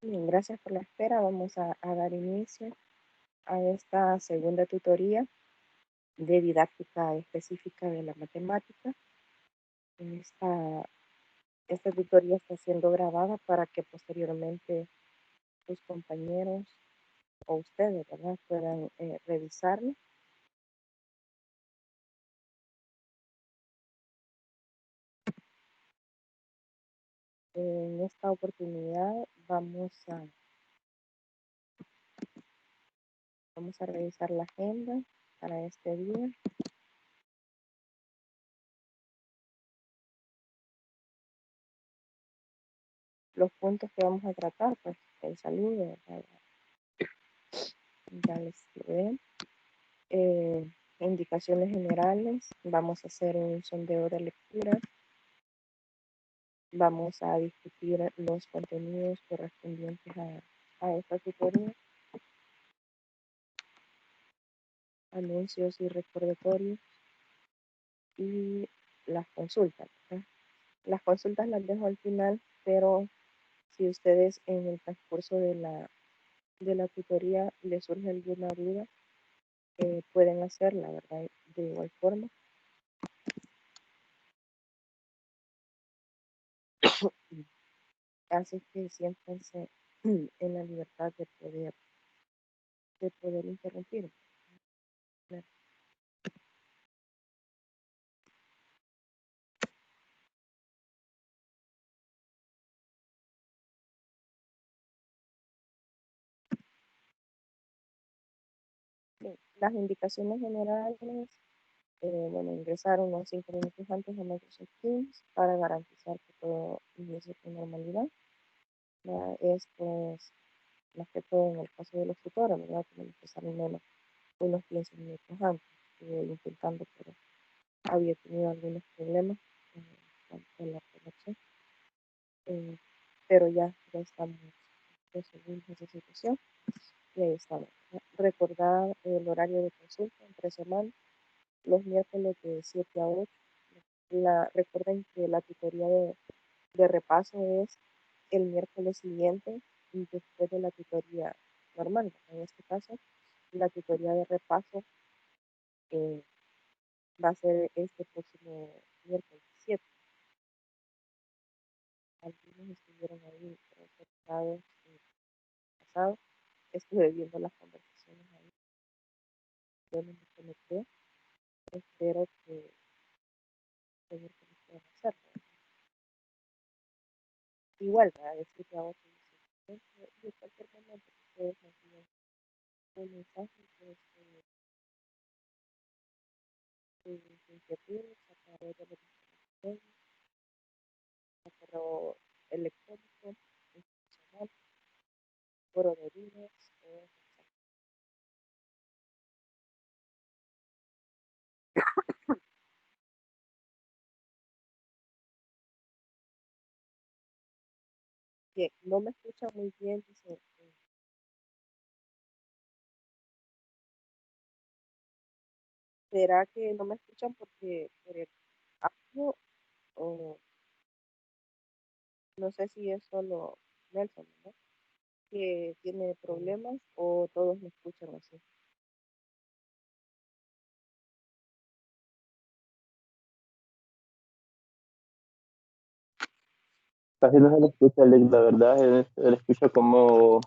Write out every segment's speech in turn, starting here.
Bien, gracias por la espera. Vamos a dar inicio a esta segunda tutoría de didáctica específica de la matemática. Esta tutoría está siendo grabada para que posteriormente sus compañeros o ustedes, ¿verdad?, puedan revisarla. En esta oportunidad vamos a revisar la agenda para este día. Los puntos que vamos a tratar, pues el saludo, ya les leen. Indicaciones generales, vamos a hacer un sondeo de lectura, vamos a discutir los contenidos correspondientes a esta tutoría, anuncios y recordatorios y las consultas, ¿verdad? Las consultas las dejo al final, pero si ustedes en el transcurso de la tutoría les surge alguna duda, pueden hacerla, ¿verdad? De igual forma. Así que siéntanse en la libertad de poder interrumpir. Las indicaciones generales, bueno, ingresar unos 5 minutos antes a Microsoft Teams para garantizar que todo inicie con normalidad. Esto es más que todo en el caso de los tutores, ¿verdad? Tenemos que salir menos unos 15 minutos antes. Estuve intentando, pero había tenido algunos problemas con la conexión. Pero ya estamos resolviendo esa situación y ahí estamos. Recordar el horario de consulta entre semanas, los miércoles de 7 a 8. Recuerden que la tutoría de repaso es el miércoles siguiente y después de la tutoría normal. En este caso, la tutoría de repaso eh, va a ser este próximo miércoles 7. Algunos estuvieron ahí conectados pasado. Estuve viendo las conversaciones ahí. Yo no me conecté. Espero que seguir puedan hacerlo. Igual, a decir que a otros y en cualquier momento que ustedes me envíen un mensaje de sus inquietudes a través de los mensajes, a correo electrónico, institucional, foro de líneas o bien, no me escucha muy bien, dice, ¿será que no me escuchan porque por el audio o no sé si es solo Nelson, ¿no?, que tiene problemas o todos me escuchan así? Casi no se le escucha, la verdad, se le escucha como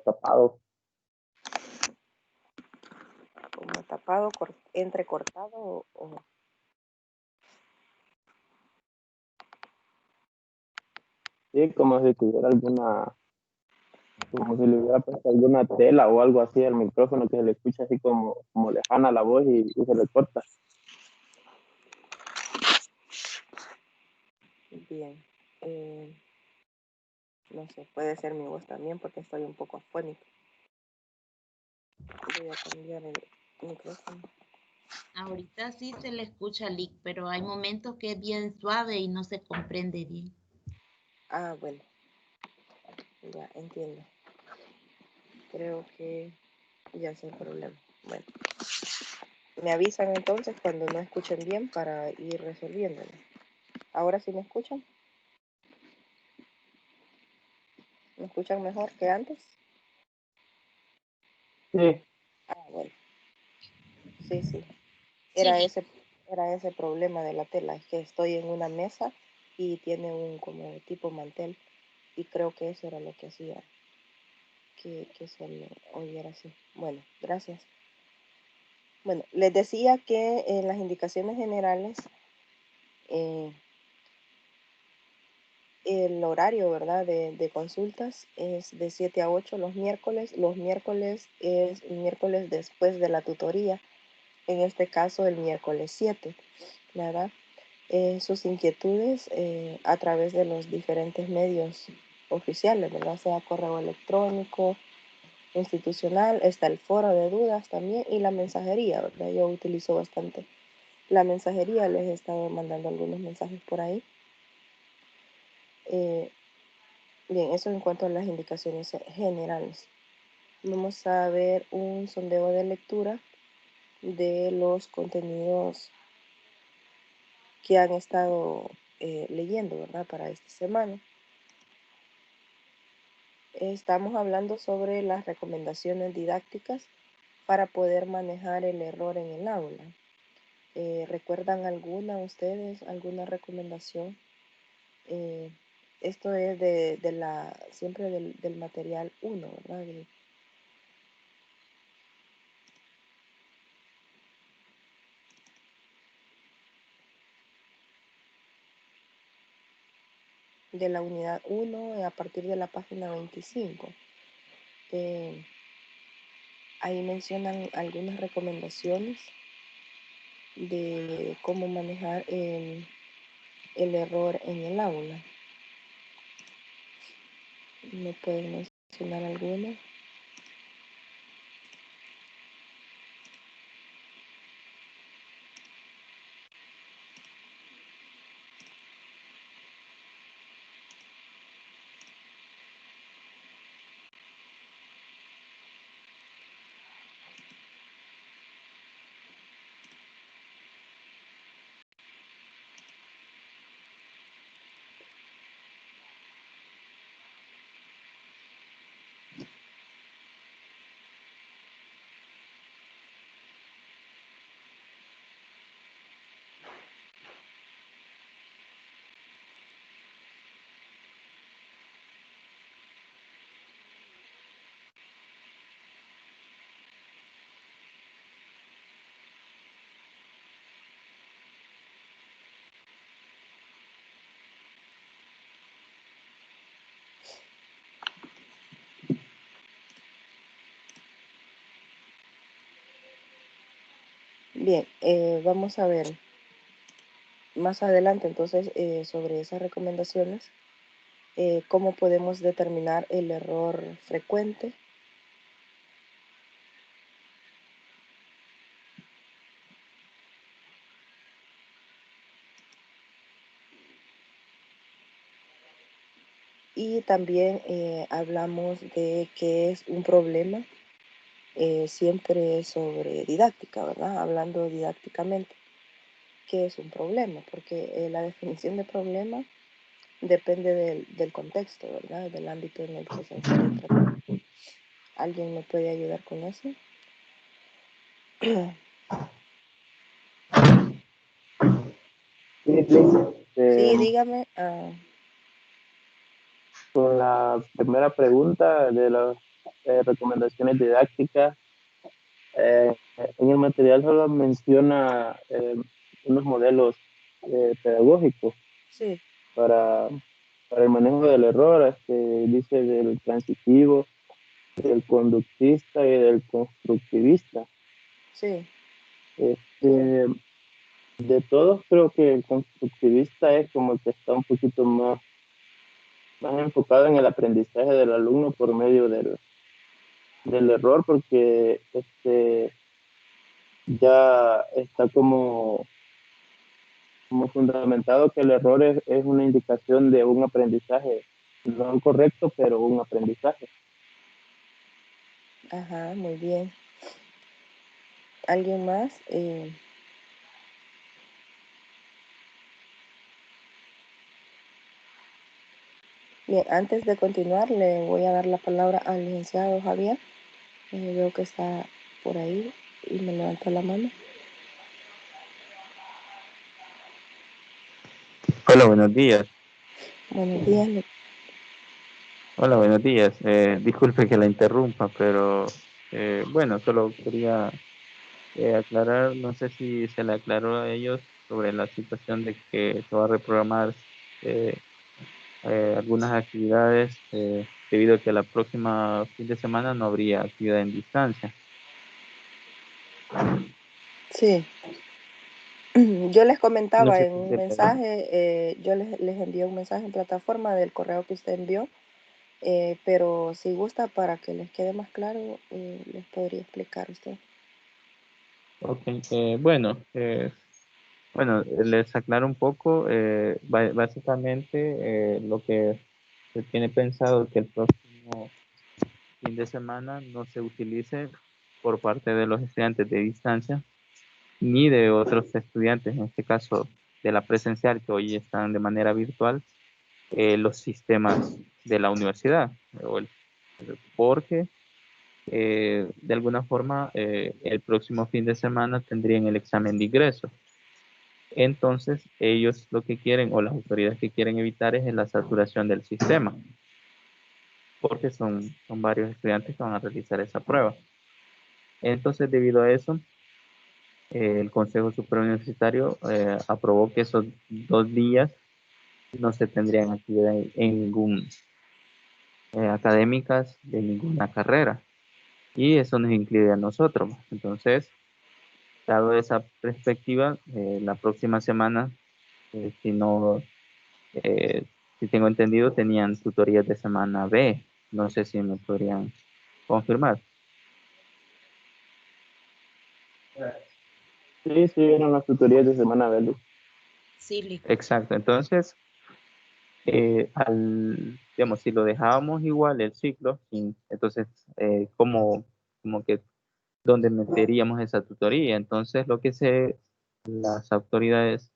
tapado. Como tapado, entrecortado o Sí, como si tuviera como si le hubiera puesto alguna tela o algo así al micrófono que se le escucha así como lejana la voz y se le corta. bien. No sé, puede ser mi voz también porque estoy un poco afónica. Voy a cambiar el micrófono. Ahorita sí se le escucha Lick, pero hay momentos que es bien suave y no se comprende bien. Ah, bueno, ya entiendo. Creo que ya es el problema. Bueno, me avisan entonces cuando no escuchen bien para ir resolviéndolo. ¿Ahora sí me escuchan? ¿Me escuchan mejor que antes? Sí, Ah, bueno, sí, sí. Sí, Era bien. ese, era ese problema de la tela, es que estoy en una mesa y tiene un como tipo mantel y creo que eso era lo que hacía que se me oyera así. Bueno, gracias. Bueno, les decía que en las indicaciones generales eh, el horario, ¿verdad? De consultas es de 7 a 8 los miércoles. Los miércoles es miércoles después de la tutoría, en este caso el miércoles 7, ¿verdad? Sus inquietudes a través de los diferentes medios oficiales, ¿verdad? Sea correo electrónico, institucional, está el foro de dudas también y la mensajería, ¿verdad? Yo utilizo bastante la mensajería, les he estado mandando algunos mensajes por ahí. Eh, bien, eso en cuanto a las indicaciones generales. Vamos a ver un sondeo de lectura de los contenidos que han estado leyendo, ¿verdad? Para esta semana. Estamos hablando sobre las recomendaciones didácticas para poder manejar el error en el aula. ¿Recuerdan alguna ustedes, alguna recomendación? Eh, Esto es siempre del material 1, ¿verdad? De la unidad 1 a partir de la página 25. Eh, Ahí mencionan algunas recomendaciones de cómo manejar el error en el aula. ¿Me pueden mencionar algunas? Bien, vamos a ver más adelante entonces sobre esas recomendaciones, cómo podemos determinar el error frecuente. Y también hablamos de qué es un problema, siempre sobre didáctica, ¿verdad? Hablando didácticamente, ¿qué es un problema? Porque la definición de problema depende del contexto, ¿verdad? Del ámbito en el que se encuentra. ¿Alguien me puede ayudar con eso? sí, sí. Sí, dígame. Con la primera pregunta de las recomendaciones didácticas, en el material solo menciona unos modelos pedagógicos Sí, para, para el manejo del error, dice del transitivo, del conductista y del constructivista. sí. Este, de todos creo que el constructivista es como el que está un poquito más enfocado en el aprendizaje del alumno por medio del error, porque ya está como fundamentado que el error es una indicación de un aprendizaje, no correcto, pero un aprendizaje. Ajá, muy bien. ¿Alguien más? Bien, antes de continuar, le voy a dar la palabra al licenciado Javier. Veo que está por ahí y me levantó la mano. Hola, buenos días. Buenos días. Hola, buenos días. Disculpe que la interrumpa, pero bueno, solo quería aclarar, no sé si se le aclaró a ellos sobre la situación de que se va a reprogramar eh, algunas actividades debido a que la próxima fin de semana no habría actividad en distancia. Sí, yo les No comentaba sé en si un se le- mensaje, yo les envié un mensaje en plataforma del correo que usted envió, pero si gusta, para que les quede más claro, les podría explicar a usted. Ok, bueno, les aclaro un poco. Básicamente, lo que se tiene pensado que el próximo fin de semana no se utilice por parte de los estudiantes de distancia ni de otros estudiantes, en este caso de la presencial, que hoy están de manera virtual, los sistemas de la universidad, porque de alguna forma el próximo fin de semana tendrían el examen de ingreso. Entonces, ellos lo que quieren, o las autoridades que quieren evitar, es la saturación del sistema, porque son varios estudiantes que van a realizar esa prueba. Entonces, debido a eso, el Consejo Superior Universitario aprobó que esos 2 días no se tendrían actividad en ningún académicas de ninguna carrera, y eso nos incluye a nosotros. Entonces, dado esa perspectiva, la próxima semana, si no, eh, si tengo entendido, tenían tutorías de semana B. No sé si me podrían confirmar. Sí, sí, eran las tutorías de semana verde. Sí, Lick. Exacto. Entonces, digamos, si lo dejábamos igual el ciclo, entonces, como que, ¿dónde meteríamos esa tutoría? Entonces, las autoridades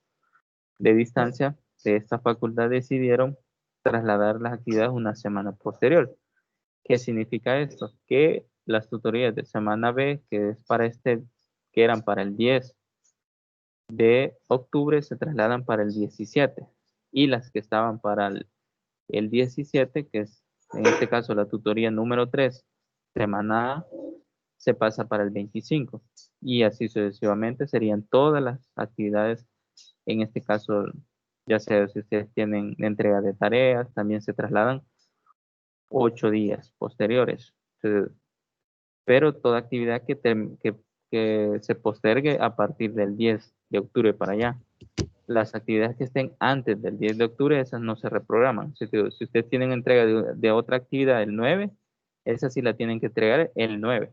de distancia de esta facultad decidieron trasladar las actividades una semana posterior. ¿Qué significa esto? Que las tutorías de semana B, que eran para el 10 de octubre, se trasladan para el 17, y las que estaban para el 17, que es en este caso la tutoría número 3, semana A, se pasa para el 25, y así sucesivamente serían todas las actividades. En este caso, ya sea si ustedes tienen entrega de tareas, también se trasladan 8 días posteriores. Pero toda actividad que se postergue a partir del 10 de octubre para allá. Las actividades que estén antes del 10 de octubre, esas no se reprograman. Si ustedes tienen entrega de otra actividad el 9, esa sí la tienen que entregar el 9.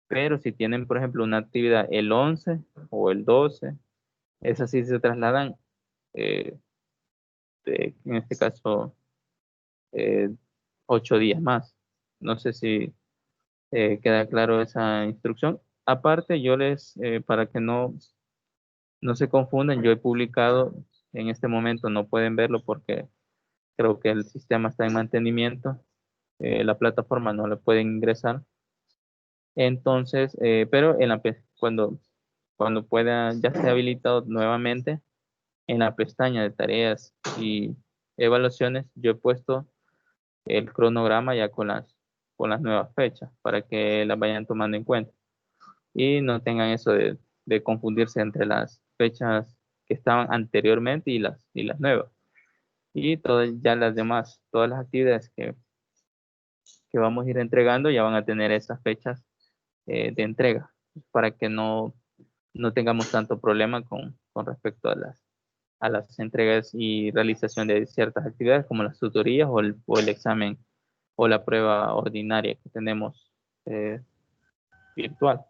Pero si tienen, por ejemplo, una actividad el 11 o el 12, esas sí se trasladan, eh, en este caso, eh, 8 días más. No sé si queda claro esa instrucción. Aparte, para que no se confundan, yo he publicado, en este momento no pueden verlo porque creo que el sistema está en mantenimiento, la plataforma no le pueden ingresar. Entonces, pero cuando pueda, ya esté habilitado nuevamente, en la pestaña de tareas y evaluaciones, yo he puesto el cronograma ya con las nuevas fechas para que las vayan tomando en cuenta y no tengan eso de confundirse entre las fechas que estaban anteriormente y las nuevas. Y todas ya las demás, todas las actividades que vamos a ir entregando ya van a tener esas fechas de entrega para que no tengamos tanto problema con respecto a las entregas y realización de ciertas actividades como las tutorías o el examen o la prueba ordinaria que tenemos virtual.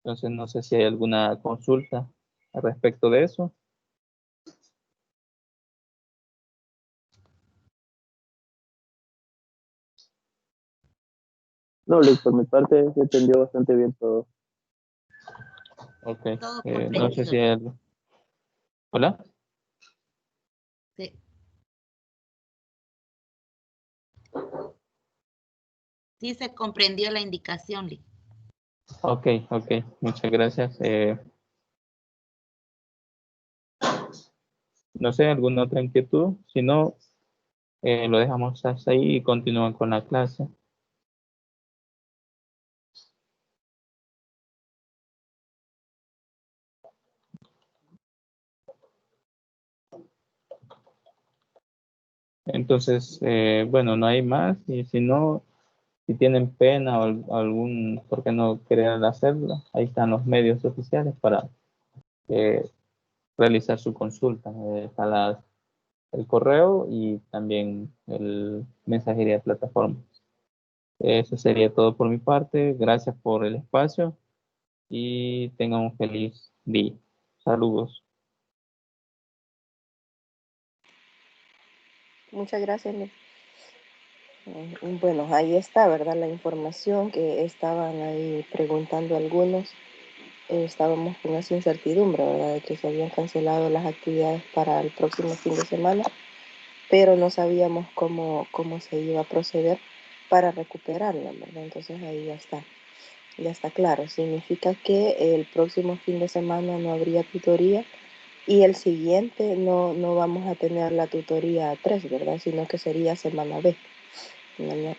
Entonces, no sé si hay alguna consulta al respecto de eso. No, Luis, por mi parte se entendió bastante bien todo. Ok. Todo No sé comprendido, si hay Lick. algo. Hola. Sí. Sí se comprendió la indicación, Lick. Ok, muchas gracias. No sé, ¿alguna otra inquietud? Si no, lo dejamos hasta ahí y continúan con la clase. Entonces, bueno, no hay más. Y si no, si tienen pena o algún, por qué no querer hacerlo, ahí están los medios oficiales para eh, realizar su consulta. Está el correo y también el mensajería de plataforma. Eso sería todo por mi parte. Gracias por el espacio y tengan un feliz día. Saludos. Muchas gracias, Lick. Bueno, ahí está, ¿verdad? La información que estaban ahí preguntando algunos. Estábamos con esa incertidumbre, ¿verdad? De que se habían cancelado las actividades para el próximo fin de semana, pero no sabíamos cómo se iba a proceder para recuperarla, ¿verdad? Entonces ahí ya está claro. Significa que el próximo fin de semana no habría tutoría y el siguiente no vamos a tener la tutoría 3, ¿verdad? Sino que sería semana B, ¿verdad?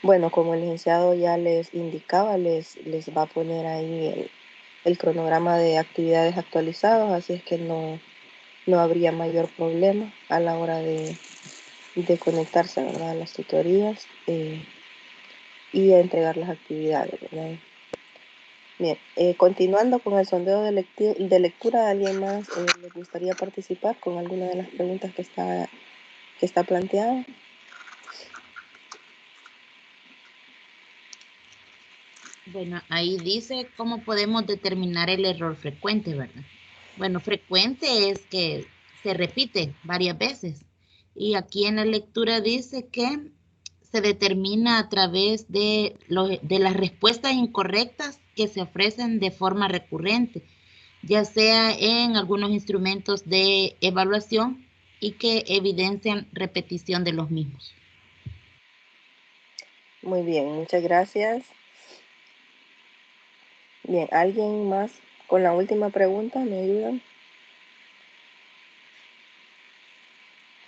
Bueno, como el licenciado ya les indicaba, les va a poner ahí el cronograma de actividades actualizados, así es que no habría mayor problema a la hora de conectarse, ¿verdad? A las tutorías y a entregar las actividades, ¿verdad? Bien, continuando con el sondeo de lectura, ¿alguien más le gustaría participar con alguna de las preguntas que está planteada? Bueno, ahí dice cómo podemos determinar el error frecuente, ¿verdad? Bueno, frecuente es que se repite varias veces. Y aquí en la lectura dice que se determina a través de las respuestas incorrectas que se ofrecen de forma recurrente, ya sea en algunos instrumentos de evaluación y que evidencian repetición de los mismos. Muy bien, muchas gracias. Bien, ¿alguien más con la última pregunta? ¿Me ayudan?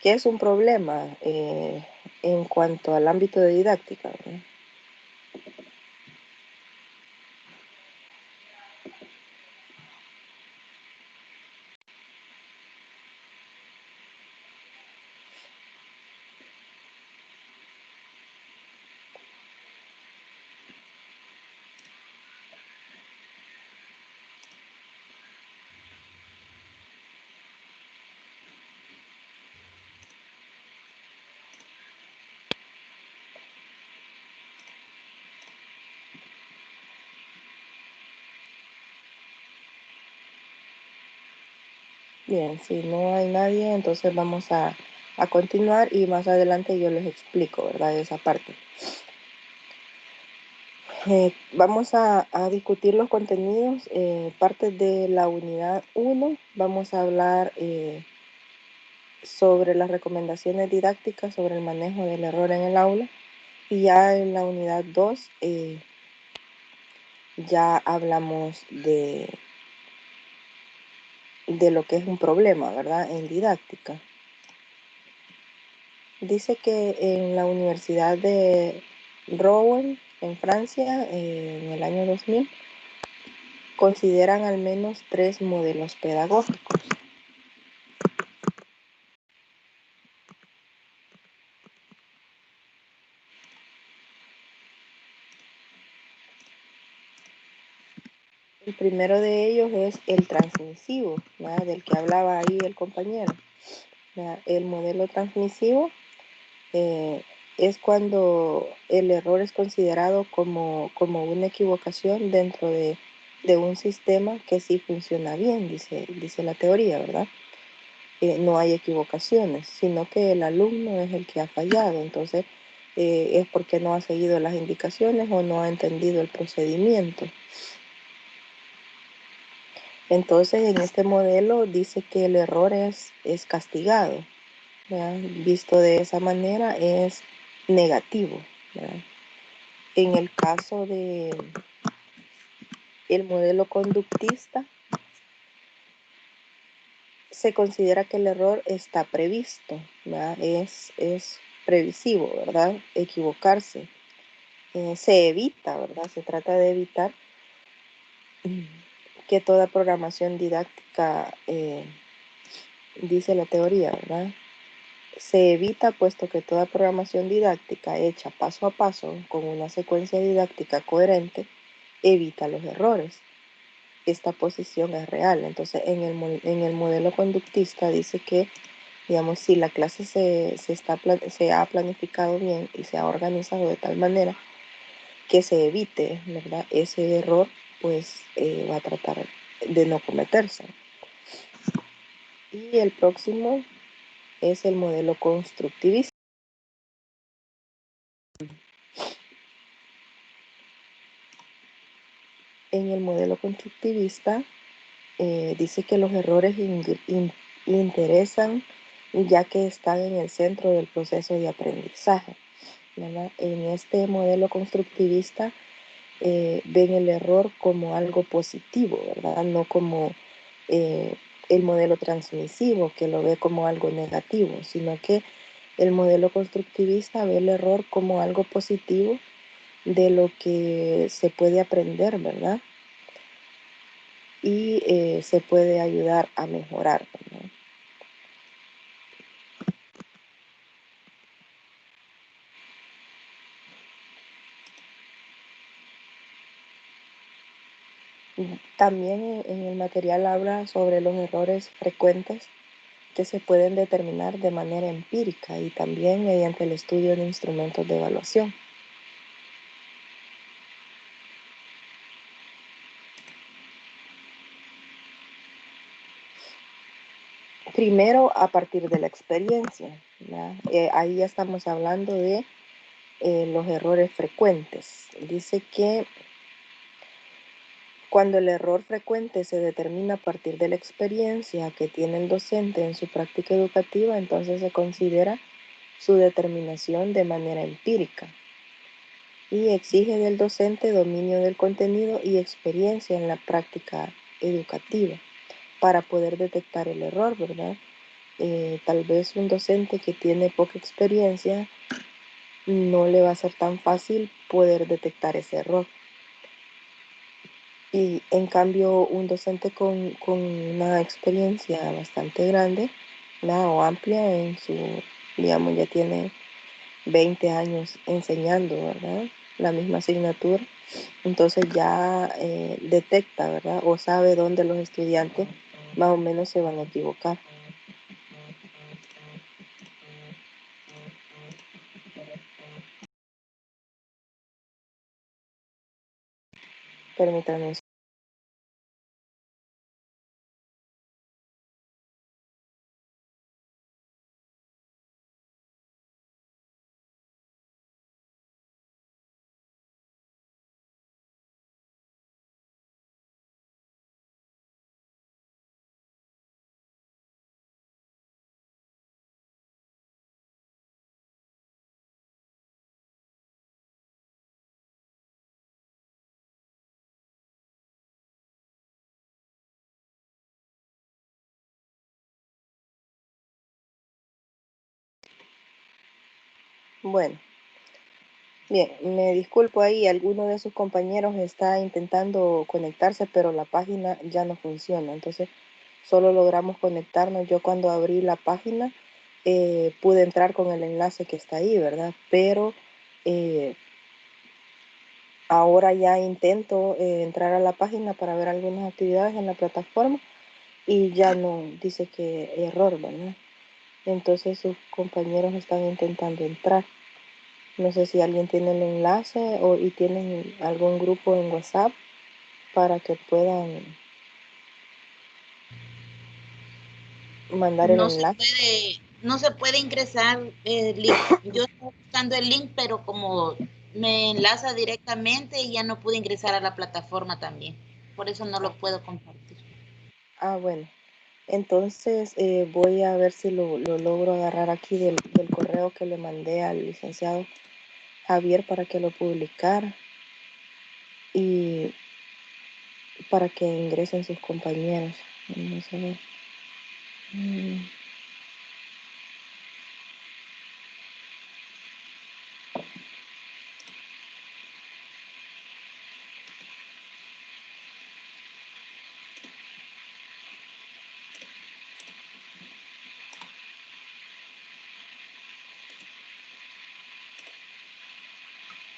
¿Qué es un problema en cuanto al ámbito de didáctica, ¿verdad? Bien, si no hay nadie, entonces vamos a continuar y más adelante yo les explico, ¿verdad? Esa parte. Vamos a discutir los contenidos, partes de la unidad 1. Vamos a hablar sobre las recomendaciones didácticas sobre el manejo del error en el aula. Y ya en la unidad 2 ya hablamos de lo que es un problema, ¿verdad? En didáctica. Dice que en la Universidad de Rouen, en Francia, en el año 2000, consideran al menos 3 modelos pedagógicos. El primero de ellos es el transmisivo, ¿verdad? Del que hablaba ahí el compañero, ¿verdad? El modelo transmisivo es cuando el error es considerado como una equivocación dentro de un sistema que sí funciona bien, dice la teoría, ¿verdad? No hay equivocaciones, sino que el alumno es el que ha fallado, entonces es porque no ha seguido las indicaciones o no ha entendido el procedimiento. Entonces, en este modelo dice que el error es castigado, ¿verdad? Visto de esa manera es negativo, ¿verdad? En el caso de el modelo conductista, se considera que el error está previsto, ¿verdad? Es previsivo, ¿verdad? Equivocarse. Se evita, ¿verdad? Se trata de evitar que toda programación didáctica, dice la teoría, ¿verdad? Se evita puesto que toda programación didáctica hecha paso a paso con una secuencia didáctica coherente evita los errores. Esta posición es real. Entonces, en el modelo conductista dice que, digamos, si la clase se ha planificado bien y se ha organizado de tal manera que se evite, ¿verdad? Ese error, pues va a tratar de no cometerse. Y el próximo es el modelo constructivista. En el modelo constructivista dice que los errores interesan ya que están en el centro del proceso de aprendizaje, ¿verdad? En este modelo constructivista ven el error como algo positivo, ¿verdad? No como el modelo transmisivo, que lo ve como algo negativo, sino que el modelo constructivista ve el error como algo positivo de lo que se puede aprender, ¿verdad? Y se puede ayudar a mejorar, ¿verdad? También en el material habla sobre los errores frecuentes que se pueden determinar de manera empírica y también mediante el estudio de instrumentos de evaluación. Primero, a partir de la experiencia, ¿verdad? Ahí ya estamos hablando de los errores frecuentes. Dice que cuando el error frecuente se determina a partir de la experiencia que tiene el docente en su práctica educativa, entonces se considera su determinación de manera empírica y exige del docente dominio del contenido y experiencia en la práctica educativa para poder detectar el error, ¿verdad? Tal vez un docente que tiene poca experiencia no le va a ser tan fácil poder detectar ese error. Y en cambio, un docente con una experiencia bastante grande, ¿verdad? O amplia en su, digamos, ya tiene 20 años enseñando, ¿verdad? La misma asignatura, entonces ya detecta, ¿verdad? O sabe dónde los estudiantes más o menos se van a equivocar. Permítanme. Bueno, bien, me disculpo ahí, alguno de sus compañeros está intentando conectarse, pero la página ya no funciona, entonces solo logramos conectarnos. Yo cuando abrí la página pude entrar con el enlace que está ahí, ¿verdad? Pero ahora ya intento entrar a la página para ver algunas actividades en la plataforma y ya no, dice que error, ¿verdad? Entonces sus compañeros están intentando entrar. No sé si alguien tiene el enlace y tienen algún grupo en WhatsApp para que puedan mandar el enlace. No se puede ingresar el link. Yo estoy buscando el link, pero como me enlaza directamente y ya no pude ingresar a la plataforma también. Por eso no lo puedo compartir. Ah, bueno. Entonces voy a ver si lo logro agarrar aquí del correo que le mandé al licenciado Javier para que lo publicara y para que ingresen sus compañeros. Vamos a ver.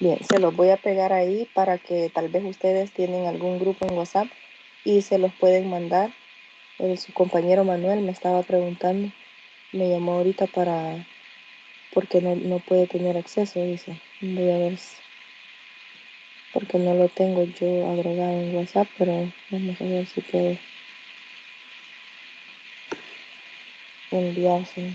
Bien, se los voy a pegar ahí para que tal vez ustedes tienen algún grupo en WhatsApp y se los pueden mandar. Su compañero Manuel me estaba preguntando, me llamó ahorita porque no puede tener acceso, dice. Voy a ver porque no lo tengo yo agregado en WhatsApp, pero vamos a ver si puedo enviarse.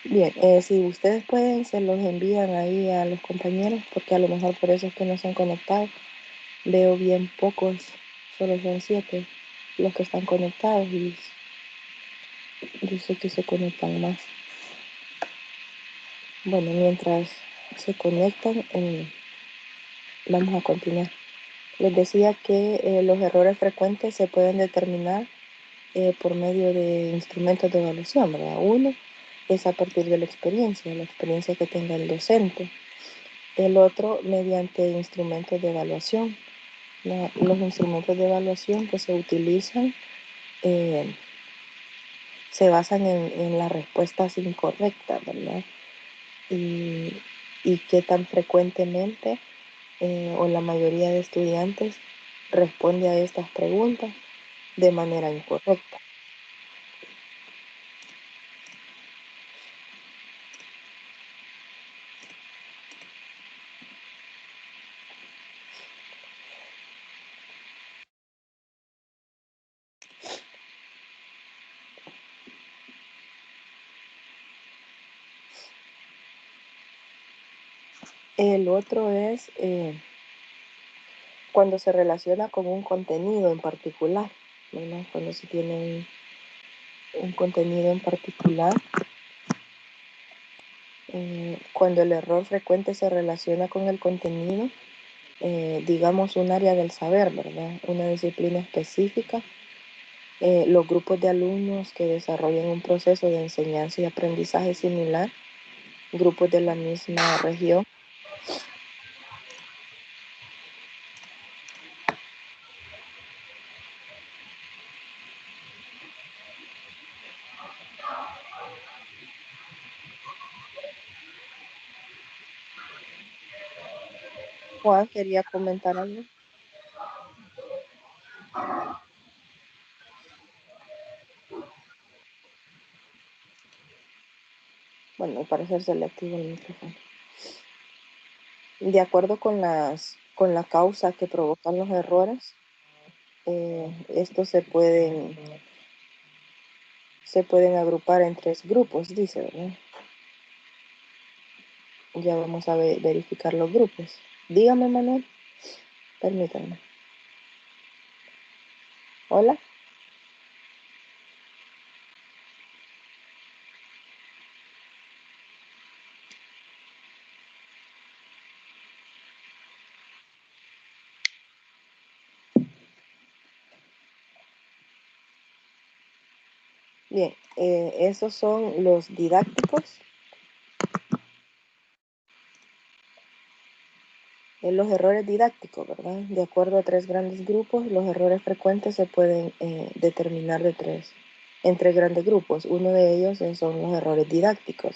Bien, si ustedes pueden, se los envían ahí a los compañeros, porque a lo mejor por eso es que no se han conectado. Veo bien pocos, solo son 7 los que están conectados y yo sé que se conectan más. Bueno, mientras se conectan, vamos a continuar. Les decía que los errores frecuentes se pueden determinar por medio de instrumentos de evaluación, ¿verdad? Uno es a partir de la experiencia que tenga el docente. El otro mediante instrumentos de evaluación. Los instrumentos de evaluación que se utilizan se basan en las respuestas incorrectas, ¿verdad? Y qué tan frecuentemente o la mayoría de estudiantes responde a estas preguntas de manera incorrecta. El otro es cuando se relaciona con un contenido en particular, ¿verdad? Cuando se tiene un contenido en particular, cuando el error frecuente se relaciona con el contenido, digamos un área del saber, ¿verdad? Una disciplina específica, los grupos de alumnos que desarrollan un proceso de enseñanza y aprendizaje similar, grupos de la misma región. Juan, quería comentar algo. Bueno, al parecer selectivo el micrófono. De acuerdo con la causa que provocan los errores, estos se pueden agrupar en 3 grupos, dice, ¿verdad? Ya vamos a verificar los grupos. Dígame, Manuel. Permítanme. Hola. Bien, esos son los didácticos. Los errores didácticos, ¿verdad? De acuerdo a 3 grandes grupos, los errores frecuentes se pueden determinar en 3 grandes grupos. Uno de ellos son los errores didácticos,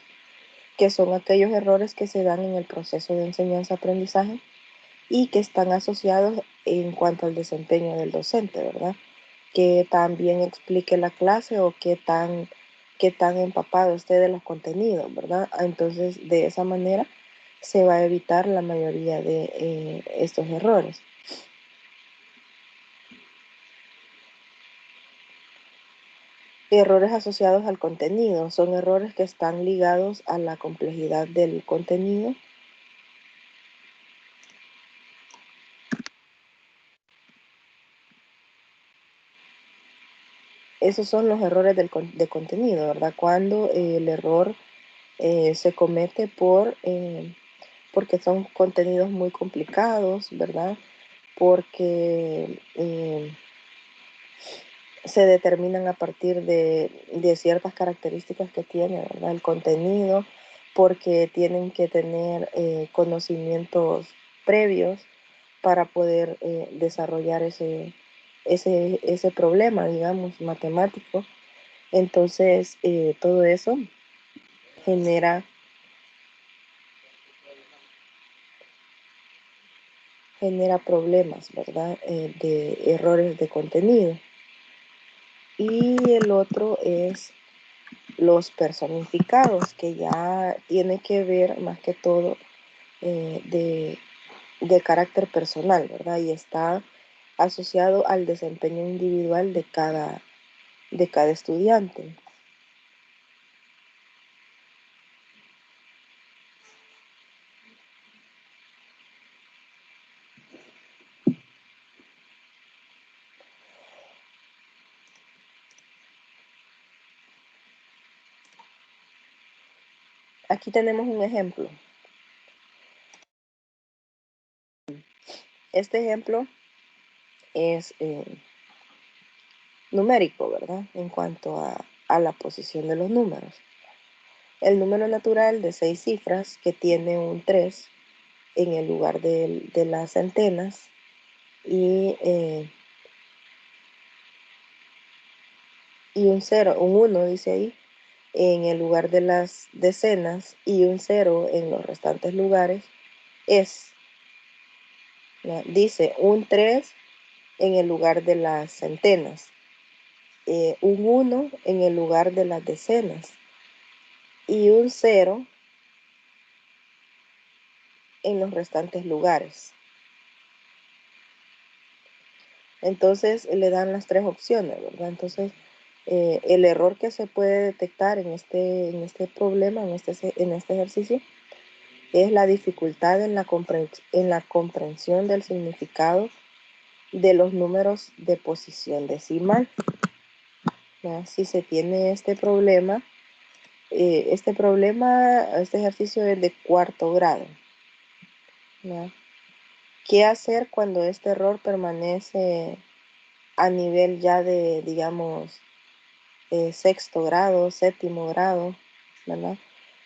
que son aquellos errores que se dan en el proceso de enseñanza-aprendizaje y que están asociados en cuanto al desempeño del docente, ¿verdad? Que tan bien explique la clase o qué tan empapado esté de los contenidos, ¿verdad? Entonces, de esa manera se va a evitar la mayoría de estos errores. Errores asociados al contenido son errores que están ligados a la complejidad del contenido. Esos son los errores de contenido, ¿verdad? Cuando el error se comete porque son contenidos muy complicados, ¿verdad? Porque se determinan a partir de ciertas características que tiene, ¿verdad? El contenido, porque tienen que tener conocimientos previos para poder desarrollar ese problema, digamos, matemático. Entonces, todo eso genera problemas, ¿verdad? De errores de contenido. Y el otro es los personificados, que ya tiene que ver más que todo de carácter personal, ¿verdad? Y está asociado al desempeño individual de cada estudiante. Aquí tenemos un ejemplo. Este ejemplo es numérico, ¿verdad? En cuanto a la posición de los números. El número natural de 6 cifras que tiene un 3 en el lugar de las centenas y un 0, un 1 dice ahí, en el lugar de las decenas y un 0 en los restantes lugares es, ¿no? Dice un 3 en el lugar de las centenas, un 1 en el lugar de las decenas y un 0 en los restantes lugares. Entonces le dan las 3 opciones, ¿verdad? Entonces el error que se puede detectar en este problema, en este ejercicio, es la dificultad en la comprensión del significado de los números de posición decimal. ¿Ya? Si se tiene este ejercicio es de 4º grado. ¿Ya? ¿Qué hacer cuando este error permanece a nivel ya de, digamos, 6º grado, 7º grado, ¿verdad?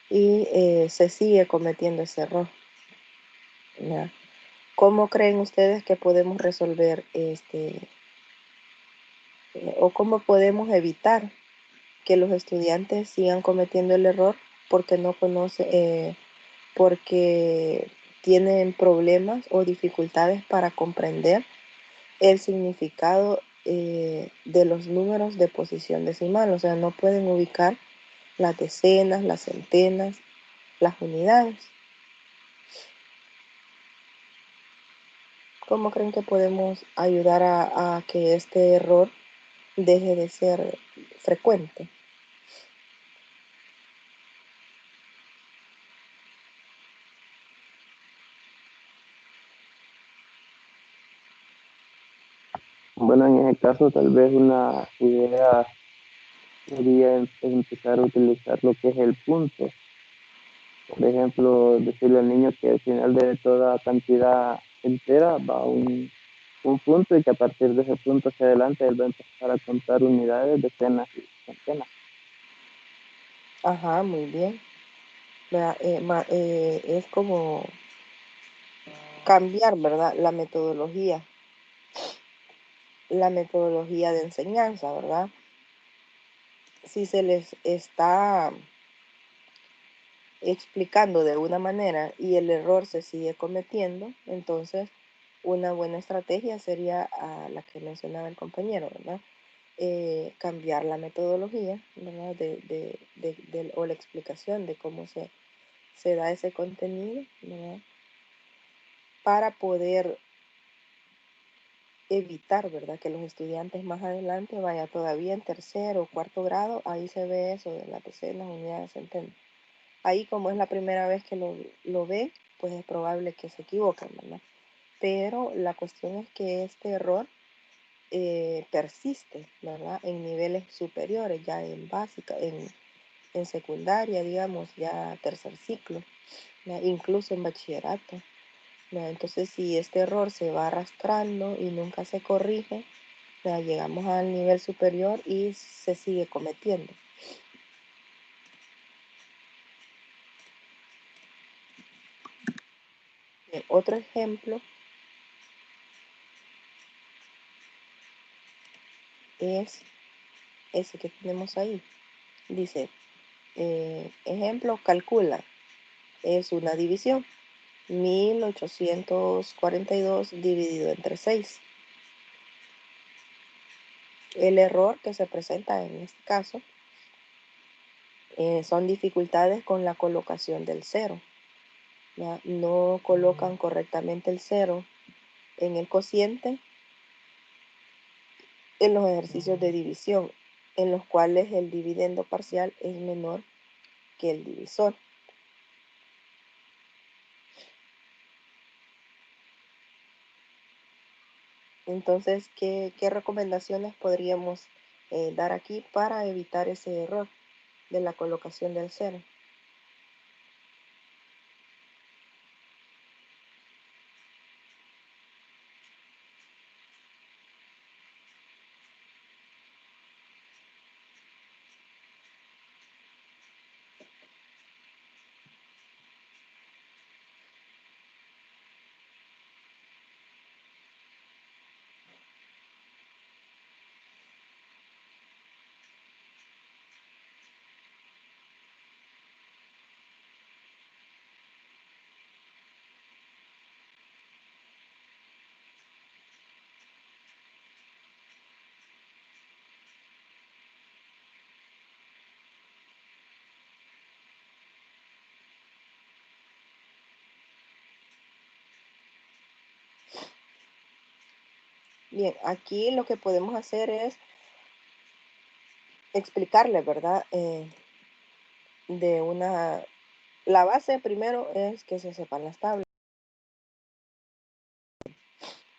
Y se sigue cometiendo ese error, ¿ya? ¿Cómo creen ustedes que podemos resolver o cómo podemos evitar que los estudiantes sigan cometiendo el error porque no conocen, porque tienen problemas o dificultades para comprender el significado de los números de posición decimal? O sea, no pueden ubicar las decenas, las centenas, las unidades. ¿Cómo creen que podemos ayudar a que este error deje de ser frecuente? Bueno, en ese caso, tal vez una idea sería empezar a utilizar lo que es el punto. Por ejemplo, decirle al niño que al final de toda cantidad entera va un punto y que a partir de ese punto hacia adelante él va a empezar a contar unidades, decenas y centenas. Ajá, muy bien. Es como cambiar, ¿verdad? La metodología de enseñanza, ¿verdad? Si se les está explicando de una manera y el error se sigue cometiendo, entonces una buena estrategia sería la que mencionaba el compañero, ¿verdad? Cambiar la metodología, ¿verdad? O la explicación de cómo se da ese contenido, ¿verdad? Para poder evitar, ¿verdad? Que los estudiantes más adelante vaya todavía en tercero o cuarto grado, ahí se ve eso de las decenas, unidades, centenas. Ahí como es la primera vez que lo ve, pues es probable que se equivoquen, ¿verdad? Pero la cuestión es que este error persiste, ¿verdad? En niveles superiores, ya en básica, en secundaria, digamos, ya tercer ciclo, ¿verdad? Incluso en bachillerato, ¿verdad? Entonces, si este error se va arrastrando y nunca se corrige, ¿verdad? Llegamos al nivel superior y se sigue cometiendo. Bien, otro ejemplo es ese que tenemos ahí. Dice, ejemplo, calcula, es una división, 1842 dividido entre 6. El error que se presenta en este caso son dificultades con la colocación del cero. ¿Ya? No colocan correctamente el cero en el cociente en los ejercicios de división, en los cuales el dividendo parcial es menor que el divisor. Entonces, ¿qué recomendaciones podríamos dar aquí para evitar ese error de la colocación del cero? Bien, aquí lo que podemos hacer es explicarle, ¿verdad? La base primero es que se sepan las tablas.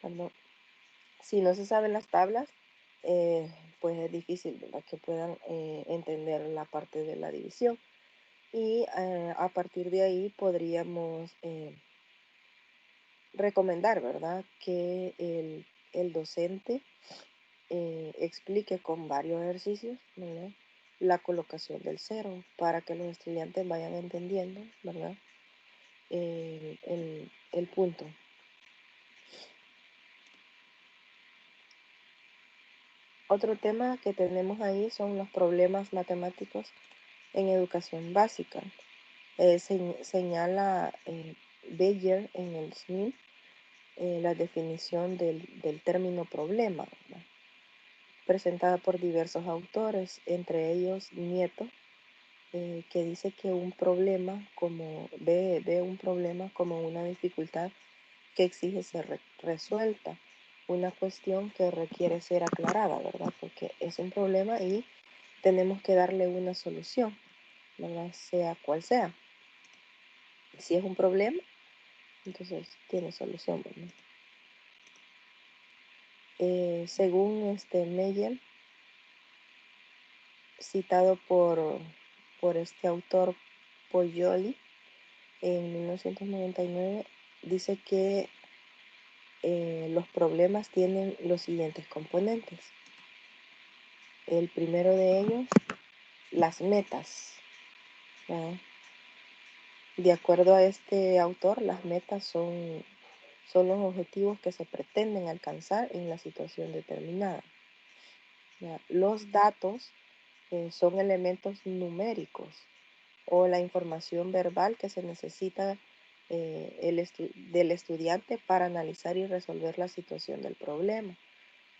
Perdón. Si no se saben las tablas, pues es difícil, ¿verdad? Que puedan entender la parte de la división. Y a partir de ahí podríamos recomendar, ¿verdad? Que el docente explique con varios ejercicios, ¿verdad? La colocación del cero para que los estudiantes vayan entendiendo, ¿verdad? El punto. Otro tema que tenemos ahí son los problemas matemáticos en educación básica. Señala Beyer en el SNI la definición del término problema, ¿verdad? Presentada por diversos autores, entre ellos Nieto, que dice que un problema ve un problema como una dificultad que exige ser resuelta, una cuestión que requiere ser aclarada, ¿verdad? Porque es un problema y tenemos que darle una solución, ¿verdad? Sea cual sea. Si es un problema, entonces tiene solución, ¿verdad? Según Meyer, citado por este autor Poyoli en 1999, dice que los problemas tienen los siguientes componentes. El primero de ellos, las metas, ¿verdad? De acuerdo a este autor, las metas son son los objetivos que se pretenden alcanzar en la situación determinada. Los datos son elementos numéricos o la información verbal que se necesita del estudiante para analizar y resolver la situación del problema.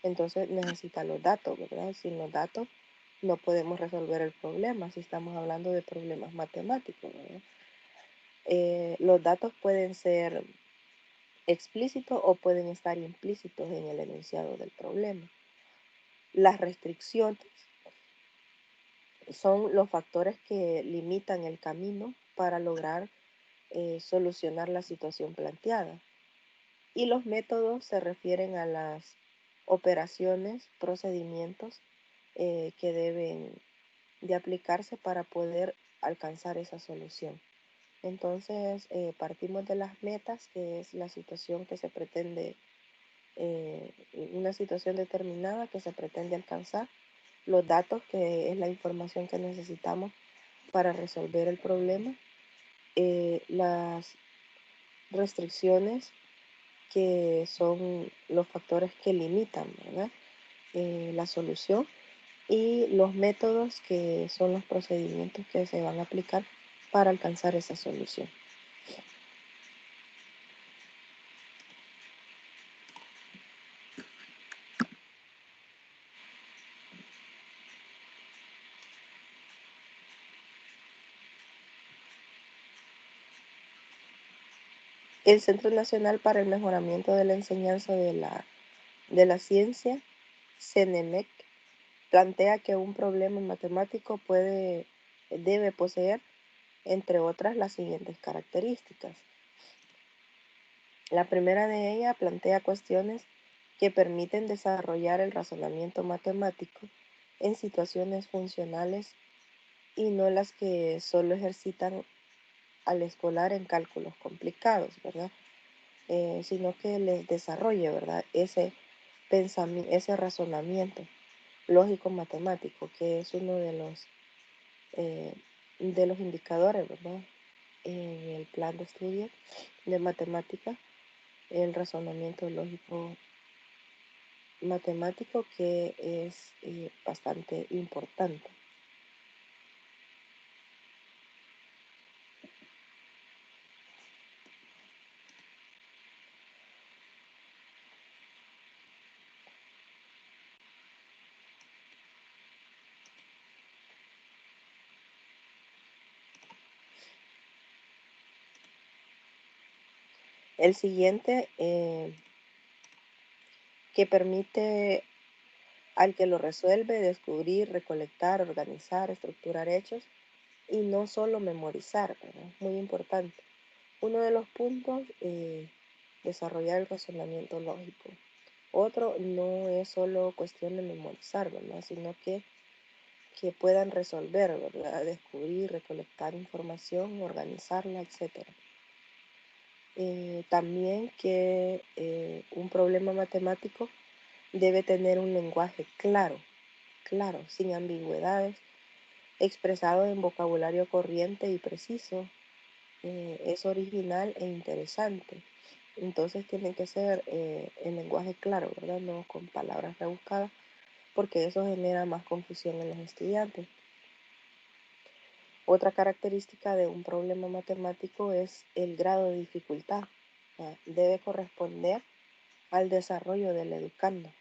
Entonces necesita los datos, ¿verdad? Sin los datos no podemos resolver el problema si estamos hablando de problemas matemáticos, ¿verdad? Los datos pueden ser explícitos o pueden estar implícitos en el enunciado del problema. Las restricciones son los factores que limitan el camino para lograr solucionar la situación planteada. Y los métodos se refieren a las operaciones, procedimientos que deben de aplicarse para poder alcanzar esa solución. Entonces, partimos de las metas, que es la situación que se pretende, una situación determinada que se pretende alcanzar, los datos, que es la información que necesitamos para resolver el problema, las restricciones, que son los factores que limitan, ¿verdad? La solución, y los métodos, que son los procedimientos que se van a aplicar para alcanzar esa solución. El Centro Nacional para el Mejoramiento de la Enseñanza de la Ciencia, CNMEC, plantea que un problema matemático debe poseer, entre otras, las siguientes características. La primera de ellas plantea cuestiones que permiten desarrollar el razonamiento matemático en situaciones funcionales y no las que solo ejercitan al escolar en cálculos complicados, ¿verdad? Sino que les desarrolle, ¿verdad? Ese pensamiento, ese razonamiento lógico matemático, que es uno de los indicadores, ¿verdad? En el plan de estudio de matemática, el razonamiento lógico matemático, que es bastante importante. El siguiente, que permite al que lo resuelve descubrir, recolectar, organizar, estructurar hechos y no solo memorizar, ¿verdad? Muy importante. Uno de los puntos, desarrollar el razonamiento lógico. Otro, no es solo cuestión de memorizar, ¿verdad? Sino que puedan resolver, ¿verdad? Descubrir, recolectar información, organizarla, etc. También que un problema matemático debe tener un lenguaje claro, sin ambigüedades, expresado en vocabulario corriente y preciso. Es original e interesante. Entonces tiene que ser el lenguaje claro, ¿verdad? No con palabras rebuscadas, porque eso genera más confusión en los estudiantes. Otra característica de un problema matemático es el grado de dificultad. Debe corresponder al desarrollo del educando.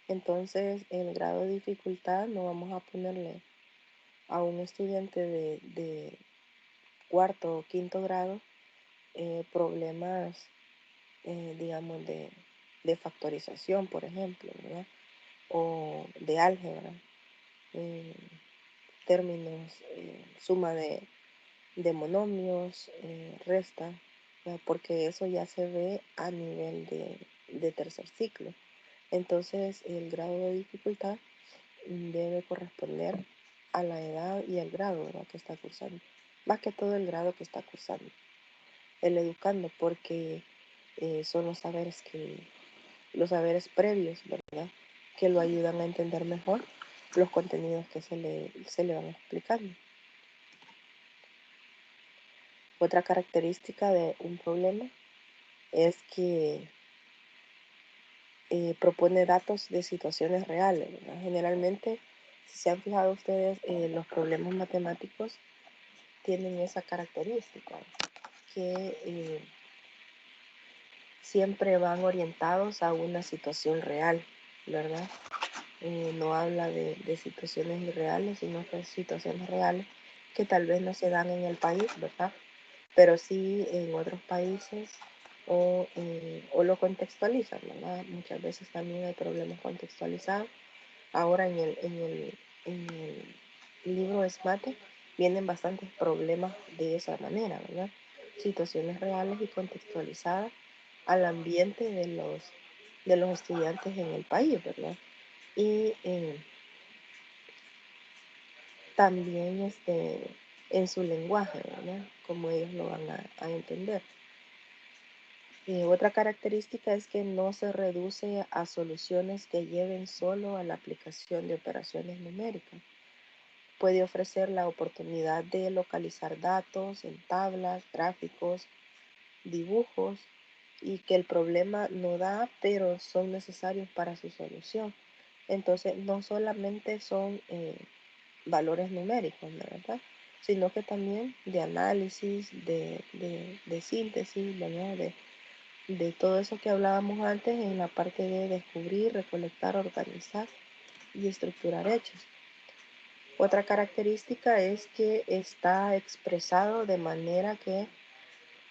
Entonces, el grado de dificultad no vamos a ponerle a un estudiante de cuarto o quinto grado problemas, digamos, de factorización, por ejemplo, ¿verdad? O de álgebra, términos, suma de monomios, resta, ¿verdad? Porque eso ya se ve a nivel de tercer ciclo. Entonces, el grado de dificultad debe corresponder a la edad y el grado, ¿verdad?, que está cursando. Más que todo el grado que está cursando el educando, porque son los saberes previos, ¿verdad?, que lo ayudan a entender mejor los contenidos que se le van explicando. Otra característica de un problema es que propone datos de situaciones reales, ¿verdad? Generalmente, si se han fijado ustedes, los problemas matemáticos tienen esa característica, que siempre van orientados a una situación real, ¿verdad? No habla de situaciones irreales, sino que situaciones reales que tal vez no se dan en el país, ¿verdad? Pero sí en otros países o lo contextualizan, ¿verdad? Muchas veces también hay problemas contextualizados. Ahora en el libro SMATE vienen bastantes problemas de esa manera, ¿verdad? Situaciones reales y contextualizadas al ambiente de los estudiantes en el país, ¿verdad? Y también en su lenguaje, ¿verdad? Como ellos lo van a entender. Otra característica es que no se reduce a soluciones que lleven solo a la aplicación de operaciones numéricas. Puede ofrecer la oportunidad de localizar datos en tablas, gráficos, dibujos y que el problema no da, pero son necesarios para su solución. Entonces, no solamente son valores numéricos, ¿verdad? Sino que también de análisis, de síntesis, ¿verdad? De todo eso que hablábamos antes en la parte de descubrir, recolectar, organizar y estructurar hechos. Otra característica es que está expresado de manera que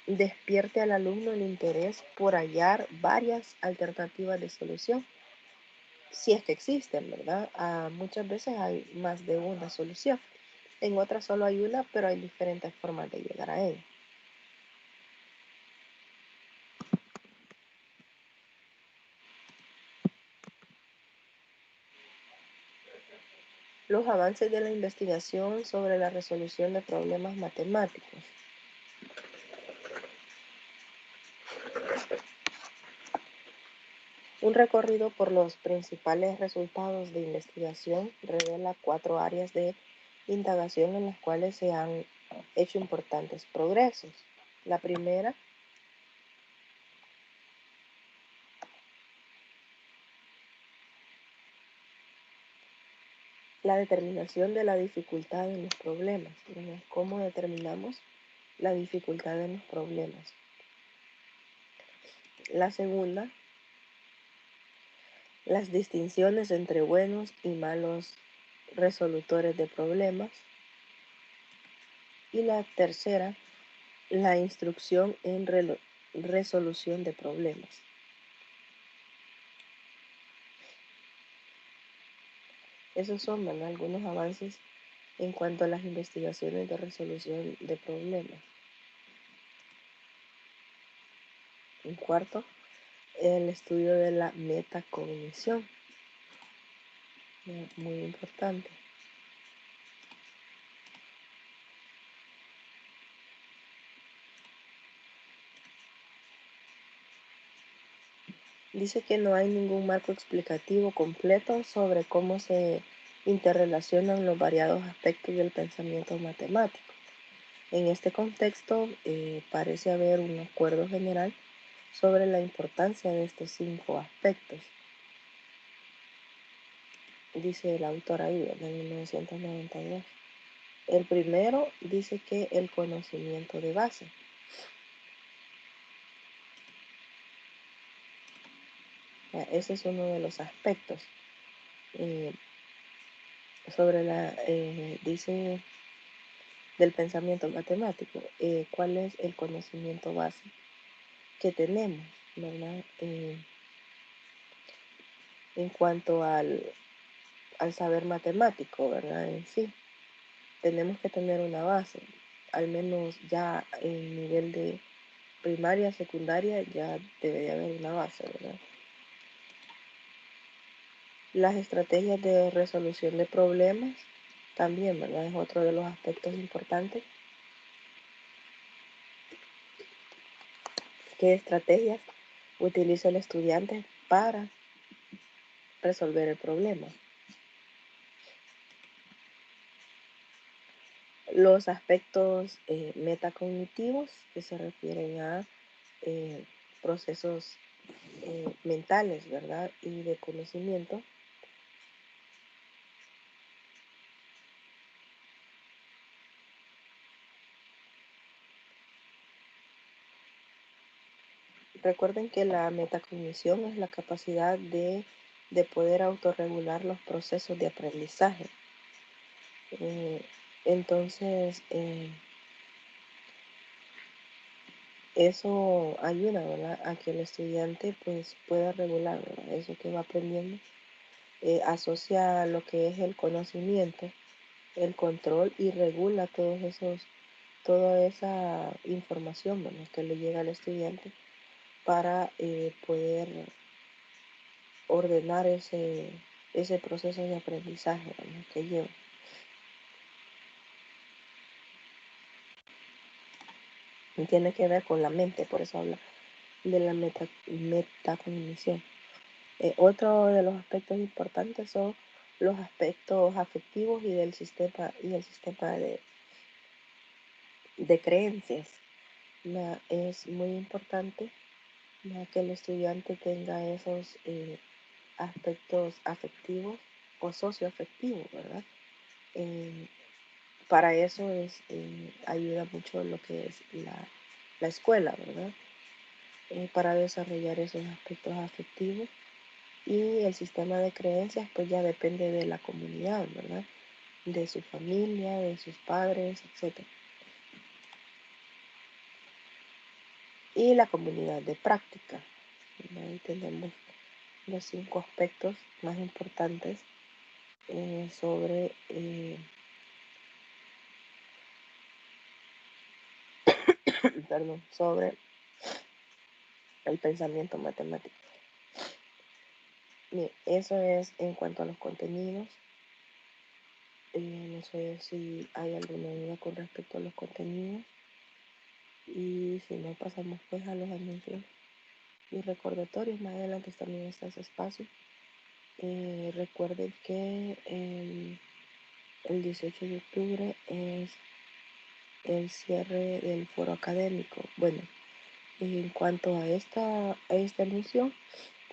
despierte al alumno el interés por hallar varias alternativas de solución, si es que existen, ¿verdad? Muchas veces hay más de una solución. En otras solo hay una, pero hay diferentes formas de llegar a ella. Los avances de la investigación sobre la resolución de problemas matemáticos. Un recorrido por los principales resultados de investigación revela 4 áreas de indagación en las cuales se han hecho importantes progresos. La primera, la determinación de la dificultad en los problemas. ¿Cómo determinamos la dificultad en los problemas? La segunda, las distinciones entre buenos y malos resolutores de problemas. Y la tercera, la instrucción en resolución de problemas. Esos son algunos avances en cuanto a las investigaciones de resolución de problemas. En cuarto, el estudio de la metacognición. Muy importante. Dice que no hay ningún marco explicativo completo sobre cómo se interrelacionan los variados aspectos del pensamiento matemático. En este contexto, parece haber un acuerdo general sobre la importancia de estos 5 aspectos. Dice el autor ahí, en 1992. El primero dice que el conocimiento de base. Ese es uno de los aspectos. Sobre dice del pensamiento matemático, cuál es el conocimiento base que tenemos, ¿verdad? En cuanto al saber matemático, ¿verdad? En sí, tenemos que tener una base, al menos ya en nivel de primaria, secundaria, ya debería haber una base, ¿verdad? Las estrategias de resolución de problemas también, ¿verdad? Es otro de los aspectos importantes. ¿Qué estrategias utiliza el estudiante para resolver el problema? los aspectos metacognitivos, que se refieren a procesos mentales, ¿verdad? Y de conocimiento. Recuerden que la metacognición es la capacidad de poder autorregular los procesos de aprendizaje. Entonces, eso ayuda, ¿verdad?, a que el estudiante pues pueda regular, ¿verdad?, eso que va aprendiendo, asocia lo que es el conocimiento, el control, y regula toda esa información, ¿verdad?, que le llega al estudiante para poder ordenar ese proceso de aprendizaje, ¿verdad?, que lleva. Y tiene que ver con la mente, por eso habla de la metacognición. Otro de los aspectos importantes son los aspectos afectivos y el sistema de creencias. Es muy importante que el estudiante tenga esos aspectos afectivos o socioafectivos, ¿verdad? Para eso ayuda mucho lo que es la escuela, ¿verdad? Para desarrollar esos aspectos afectivos. Y el sistema de creencias pues ya depende de la comunidad, ¿verdad?, de su familia, de sus padres, etc. Y la comunidad de práctica. Ahí tenemos los 5 aspectos más importantes sobre sobre el pensamiento matemático. Bien, eso es en cuanto a los contenidos. No sé si hay alguna duda con respecto a los contenidos. Y si no, pasamos pues a los anuncios y recordatorios. Más adelante también está ese espacio. Recuerden que el 18 de octubre es el cierre del foro académico. Bueno, en cuanto a este anuncio,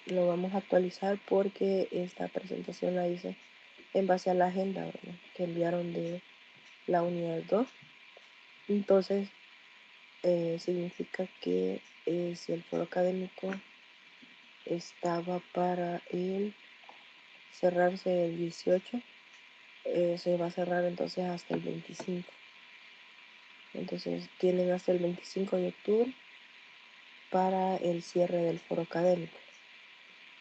lo vamos a actualizar porque esta presentación la hice en base a la agenda, ¿verdad?, que enviaron de la unidad 2. Entonces, significa que si el foro académico estaba para cerrarse el 18, se va a cerrar entonces hasta el 25. Entonces tienen hasta el 25 de octubre para el cierre del foro académico,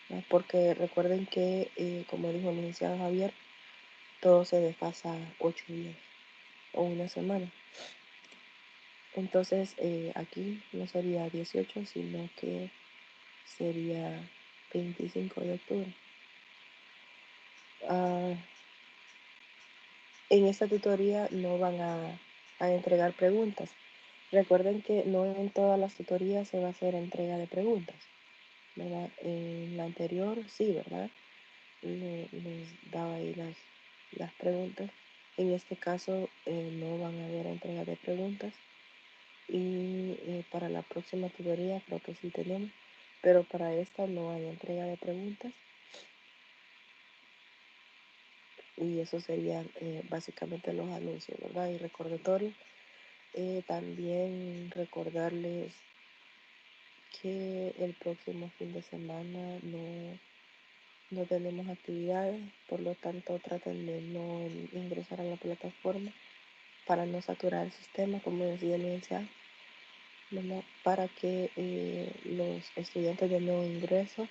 ¿no? Porque recuerden que, como dijo el licenciado Javier, todo se desfasa 8 días o una semana. Entonces aquí no sería 18, sino que sería 25 de octubre. En esta tutoría no van a entregar preguntas. Recuerden que no en todas las tutorías se va a hacer entrega de preguntas, ¿verdad? En la anterior sí, ¿verdad? Les daba ahí las preguntas. En este caso no van a haber entrega de preguntas. Y para la próxima tutoría creo que sí tenemos, pero para esta no hay entrega de preguntas. Y eso serían básicamente los anuncios, ¿verdad? Y recordatorios. También recordarles que el próximo fin de semana no tenemos actividades, por lo tanto traten de no ingresar a la plataforma para no saturar el sistema, como decía el licenciado, ¿verdad?, para que los estudiantes de nuevo ingreso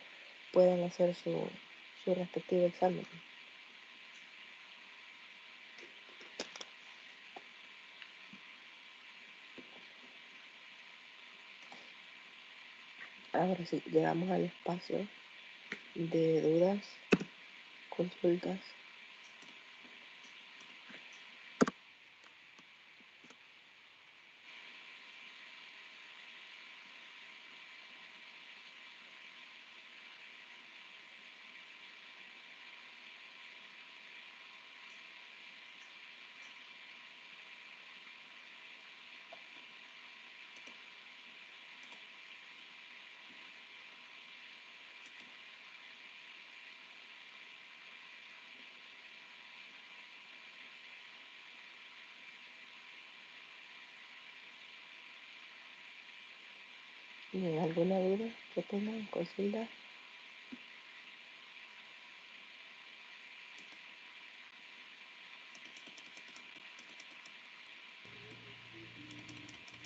puedan hacer su respectivo examen. Ahora sí, llegamos al espacio de dudas, consultas. Bien, ¿alguna duda que tengan? Consulta.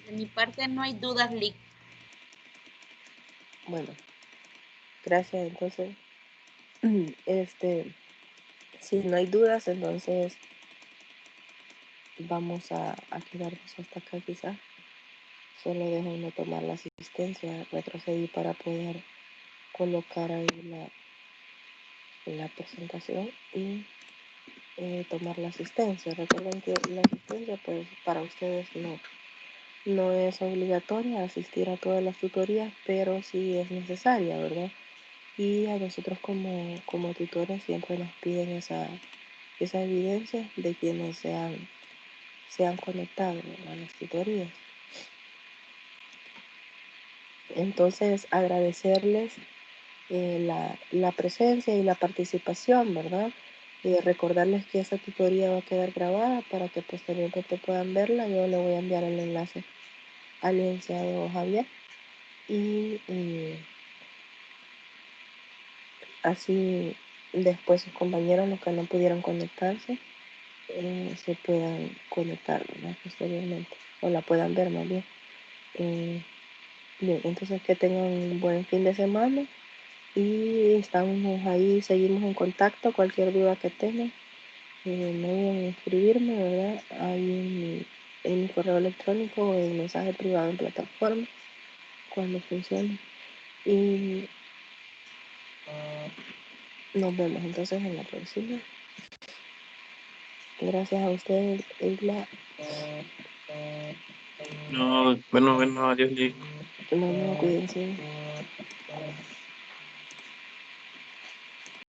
De mi parte no hay dudas, Lick. Bueno, gracias. Entonces, si no hay dudas, entonces vamos a quedarnos hasta acá quizás. Solo déjenme tomar la asistencia, retrocedí para poder colocar ahí la presentación y tomar la asistencia. Recuerden que la asistencia pues para ustedes no es obligatoria asistir a todas las tutorías, pero sí es necesaria, ¿verdad? Y a nosotros como tutores siempre nos piden esa evidencia de quienes se han conectado a las tutorías. Entonces, agradecerles la presencia y la participación, ¿verdad? Recordarles que esa tutoría va a quedar grabada para que posteriormente puedan verla. Yo le voy a enviar el enlace al licenciado Javier y así después sus compañeros, los que no pudieron conectarse, se puedan conectar, ¿verdad? Posteriormente, o la puedan ver más bien. Bien, entonces que tengan un buen fin de semana y estamos ahí, seguimos en contacto. Cualquier duda que tengan, no duden en escribirme, ¿verdad? Ahí en mi correo electrónico o en mensaje privado en plataforma cuando funcione. Y nos vemos entonces en la próxima. Gracias a ustedes, Isla. No, bueno, adiós, Lick. No, cuídense.